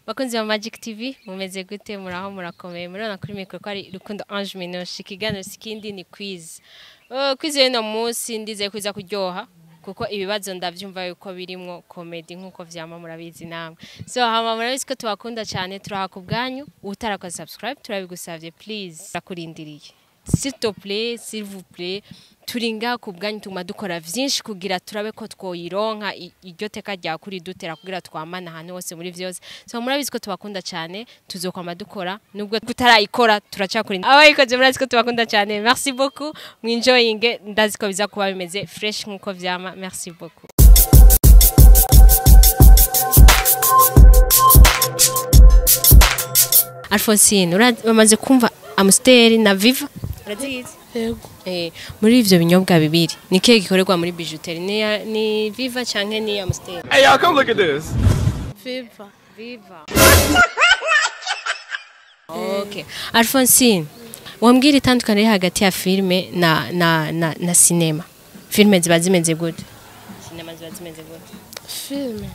Bakunzi ba Magic TV mumeze gute muraho murakomeye murona kuri mikro ko ari Rukundo Ange Minoshi ikiganiro sikindi ni quiz. Quiz y'ino munsi ndize kuza kuryoha kuko ibibazo ndavyumva yuko birimwo comedy nkuko vyama murabizi namwe. So hama murabizi ko tubakunda cyane turaha ku bwanyu utarako subscribe turabigusavye please bakurindiriye. S'il te plaît, s'il vous plaît, turinga ku bwanyu tuma dukora vyinshi kugira turabe ko twoyironka iryo teka rya kuri dutera kugira twamana hano hose muri vyose. So murabizi ko tubakunda cyane tuzokwama dukora nubwo tutarayikora turacakurinda. Abayikoze murabizi ko tubakunda cyane. Merci beaucoup. Mwinjoyinge ndazi ko biza kuba bimeze fresh nkuko vyama. Merci beaucoup. Alphonsine, uramaze kumva Amstel na Viva? Urazizi? Yego. Muri ivyo binyobwa bibiri ni kihe gikorerwa muri bijouterie ni Viva canke ni Amstel? Hey y'all, come look at this. Viva. Okay. Alphonsine, wambwira itandukaniro hagati ya filme na cinema. Filme ziba zimeze gute? Cinema ziba zimeze gute? Filme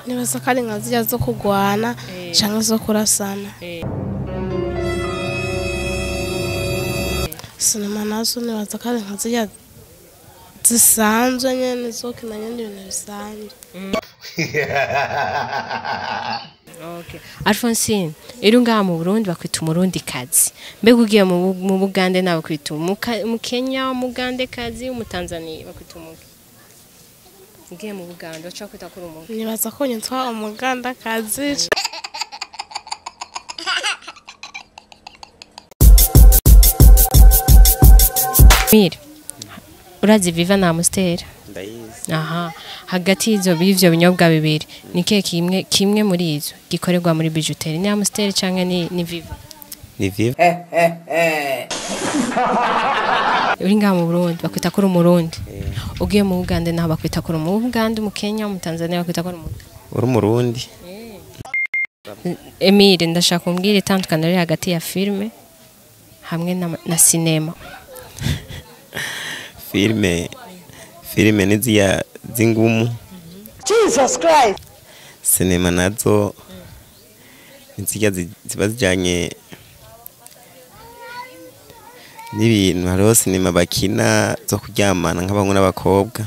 nibaza kari nka zijya zo kugwana cyangwa zo kurasana. Sinema nazo nibaza kari nka zijya zisanzwe nyene zo kinanya n'ibintu bisanzwe. Okay. Alphonsine, irunga mu Burundi bakwita umurundi kazi. Mbega ugiye mu Bugande nawe kwita mu Kenya, mu Bugande kazi, mu Tanzania bakwita umuki. Ugiye mu Bugande bacha kwita kuri umuki. Nibaza ko nyitwa umuganda kazi. Mire. Urazi Viva na Amstel? Ndayizi. Aha. Hagati y'ivyo binyobwa bibiri ni kihe kimwe muri izo gikorerwa muri bijouterie ni Amstel canke ni Viva? Ni Viva. Uri nga mu Burundi bakwita kuri umurundi. Ugiye mu Bugande naho bakwita kuri mu Bugande, mu Kenya, mu Tanzania bakwita kuri umurundi. Uri umurundi. Emile, ndashaka kumbwira itandukaniro hagati ya filme hamwe na cinema. Filme niziya zingumu. Jesus Christ. Cinema nazo niziya ziba zijanye n'ibintu hariho cinema bakina zo kuryamana nk'abahungu n'abakobwa.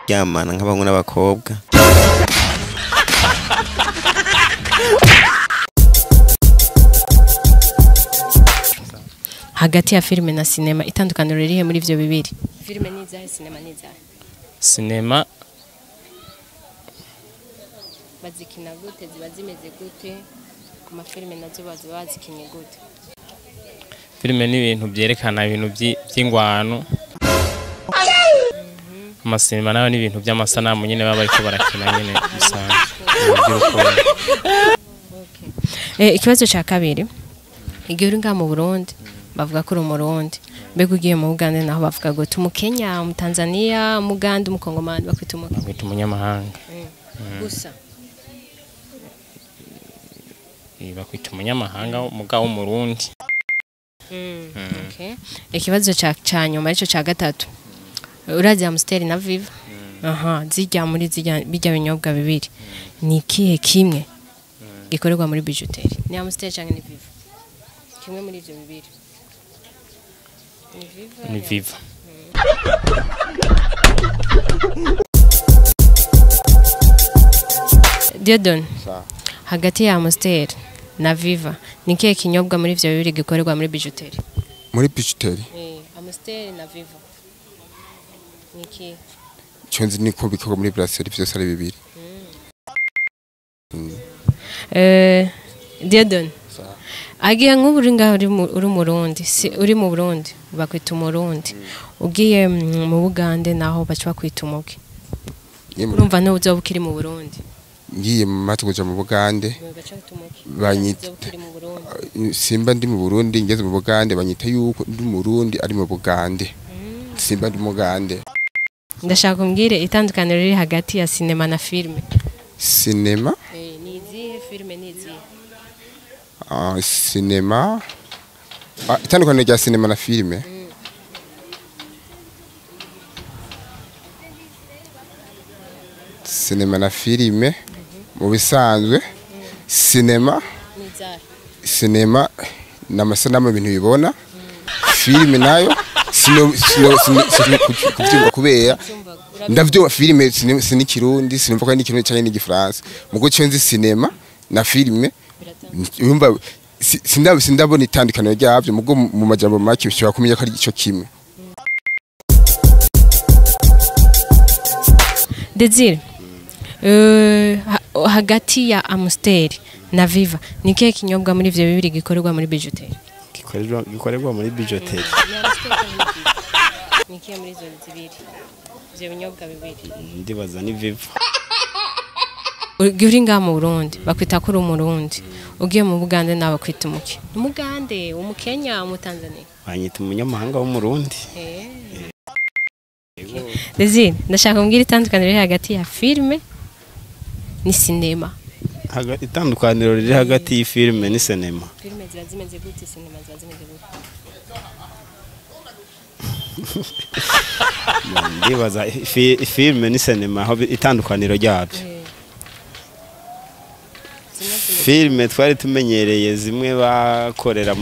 Kuryamana nk'abahungu n'abakobwa. Hagati ya filme na cinema itandukaniro ririhe muri ivyo bibiri? Filme ni izahe, cinema ni izahe? Cinema bazikina gute, ziba zimeze gute? Ku mafilme nazo bazikinye gute? filme ni ibintu byerekana ibintu by'ingwano. Amasinema nayo ni ibintu by'amasanamu nyene baba bariko barakina nyene bisanzwe. Ikibazo ca kabiri. Igihe uri nga mu Burundi bavuga ko uri umurundi. Mbega ugiye mu Uganda naho bavuga ngo mu Kenya, mu Tanzania, mu Uganda, mu Kongomani bakwita umunyamahanga. Gusa bakwita umunyamahanga mugabo umurundi. Okay. Ikibazo ca nyuma ico ca gatatu. Urazi Amstel na Viva? Aha, zijya muri bijya binyobwa bibiri. Ni kihe kimwe gikorerwa muri bijouterie? Ni Amstel canke ni Viva? Kimwe muri ivyo bibiri. Ni Viva. Diodon. Hagati ya Amstel na Viva ni kihe kinyobwa muri ivyo bibiri gikorerwa muri bijouterie? Muri bijouterie? Amstel na Viva. Ni kihe? Chonzi niko bikorwa muri brasserie vyose ari bibiri. Diodon. Agiye nk'uburi ngaho uri murundi, uri mu Burundi bakwita umurundi. Ugiye mu Bugande naho baca bakwita umuki. Urumva no uzoba ukiri mu Burundi. Ngiye mu matu kuja mu Bugande. Banyita simba ndi mu Burundi ngeze mu Bugande banyita yuko ndi murundi ari mu Bugande. Simba ndi Mugande. Ndashaka kumbwire itandukaniro riri hagati ya cinema na filme. Cinema? Ni izihe, filme ni izihe? Cinema. Itandukaniro rya cinema na filme. sinema na filime mu bisanzwe sinema n'amasanamu ibintu bibona filime nayo kubyumva kubera ndavyo filime sinikirundi sinumva ko n'ikintu cyane n'igifaransa mugo cyo nzi sinema na filime yumva sindabona itandukaniro ryavyo mugo mu majambo make bishobora kumenya ko ari ico kimwe. Desire hagati ya Amstel na Viva ni kihe kinyobwa muri ivyo bibiri gikorerwa muri bijouterie? gikorerwa muri bijouterie. Ni kihe muri izo zibiri? Ivyo binyobwa bibiri. Ndibaza ni Viva. Uri ngaha mu Burundi bakwita ko uri umurundi ugiye mu Bugande nawe kwita umuki umugande umukenya umutanzania banyita umunyamahanga w'umurundi. Desire ndashaka kumbwira itandukaniro riri hagati ya filime ni sinema. Itandukaniro riri hagati y'ifilime ni sinema. Filime ziba zimeze gute, sinema ziba zimeze gute? Ndibaza filime ni sinema aho itandukaniro ryabyo. Filime twari tumenyereye zimwe bakorera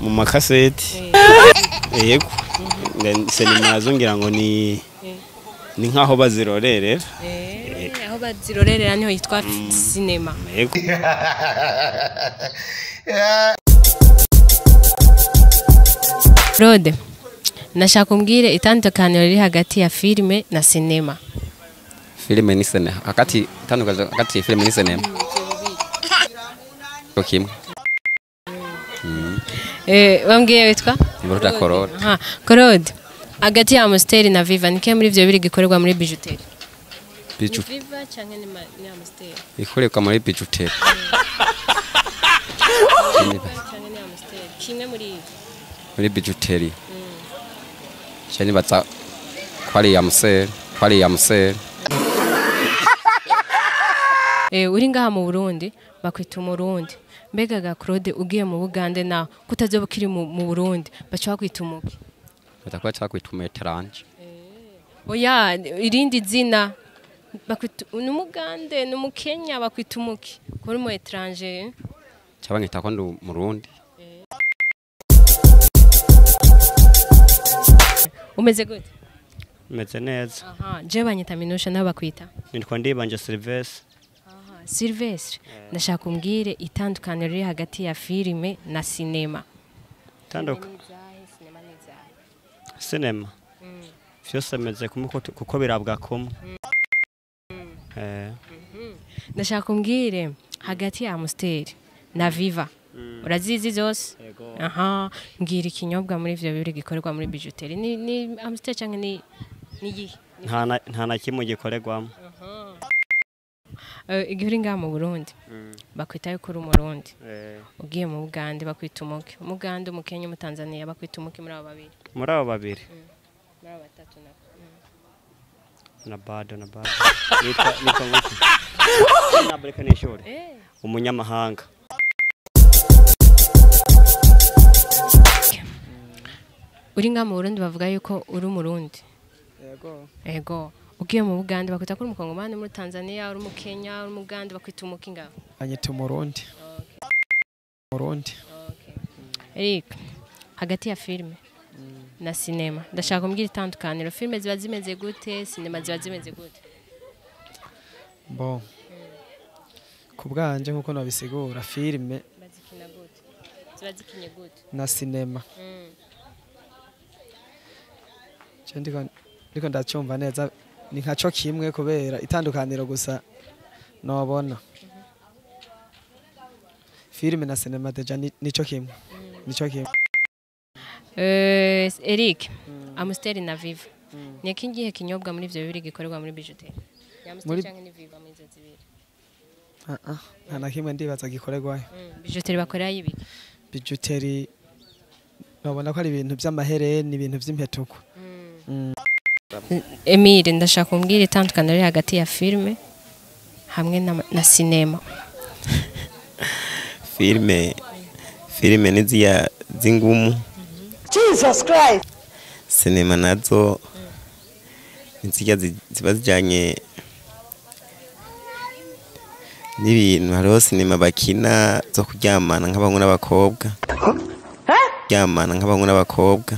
mu makaseti. Yego. Sinema nazongira ngo ni nkaho bazirorerera. Aho bazirorerera niho yitwa sinema. Yego. Rode nashaka kumbwire itandukaniro riri hagati ya filime na sinema. Filime ni sinema itandukaniro hagati ya filime ni sinema kimwe. Bambwiye witwa Imboro Korode. Korode hagati ya Amstel na Viva ni kihe muri ivyo bibiri gikorerwa muri bijouterie? Viva cyangwa ni Amstel? Ikorerwa muri bijouterie. Cyangwa ni Amstel? Kimwe muri bijouterie. Cyane batsa kwari Amstel. Uri ngaha mu Burundi bakwita umurundi. Mbega ga Claude ugiye mu Bugande na kutazoba kiri mu Burundi bacha bakwita umuki? Batakwa cyakwita umuetranje. Oya irindi zina bakwita umugande n'umukenya bakwita umuki kuri mu étranger cyabangita ko ndi umurundi. Umeze gute? Meze neza. Je banyita Minusha nabakwita? Nitwa Ndibanje Sylvestre. Sylvestre ndashaka kumbwire itandukaniro riri hagati ya filime na sinema. Sinema vyose meze kuko birabwa kumwe. Ndashaka kumbwire hagati ya Amstel na Viva urazizi zose? Mbwira ikinyobwa muri ivyo bibiri gikorerwa muri bijouterie ni Amstel cyangwa ni gihe? Nta na kimwe gikorerwamo. Igihe uri ngaha mu Burundi bakwita yuko uri umurundi ugiye mu Bugande bakwita umuki umugande umukenya umutanzania bakwita umuki muri abo babiri? Muri abo babiri muri abo batatu na bado nitwa nguki na Amerika n'ishuri umunyamahanga. Uri ngaha mu Burundi bavuga yuko uri umurundi? Ego ugiye mu Bugande bakwita ko uri umukongomani muri Tanzania uri umukenya uri umugande bakwita umuki ngaho? Anyita umurundi. Eric hagati ya filime na sinema ndashaka kumbwira itandukaniro filime ziba zimeze gute sinema ziba zimeze gute? Bon kubwanje nkuko nabisigura filime bazikina gute ziba zikinye gute na sinema ndiko ndacyumva neza ni nkaco kimwe kubera itandukaniro gusa nobona filime na sinema deja nico kimwe Eric Amstel na Viva ni kingihe kinyobwa muri ivyo bibiri gikorerwa muri bijouterie? Amstel cyangwa ni Viva muri izo zibiri? Nta na kimwe ndibaza gikorerwayo. Bijouterie bakorera y'ibiki? Bijouterie nobona ko ari ibintu by'amahereni ibintu by'impetuko. Emile ndashaka kumbwira itandukaniro riri hagati ya filime hamwe na sinema. Filime ni zingumu. Jesus Christ. Sinema nazo nizijya ziba zijanye n'ibintu hariho sinema bakina zo kuryamana nk'abahungu n'abakobwa kuryamana nk'abahungu n'abakobwa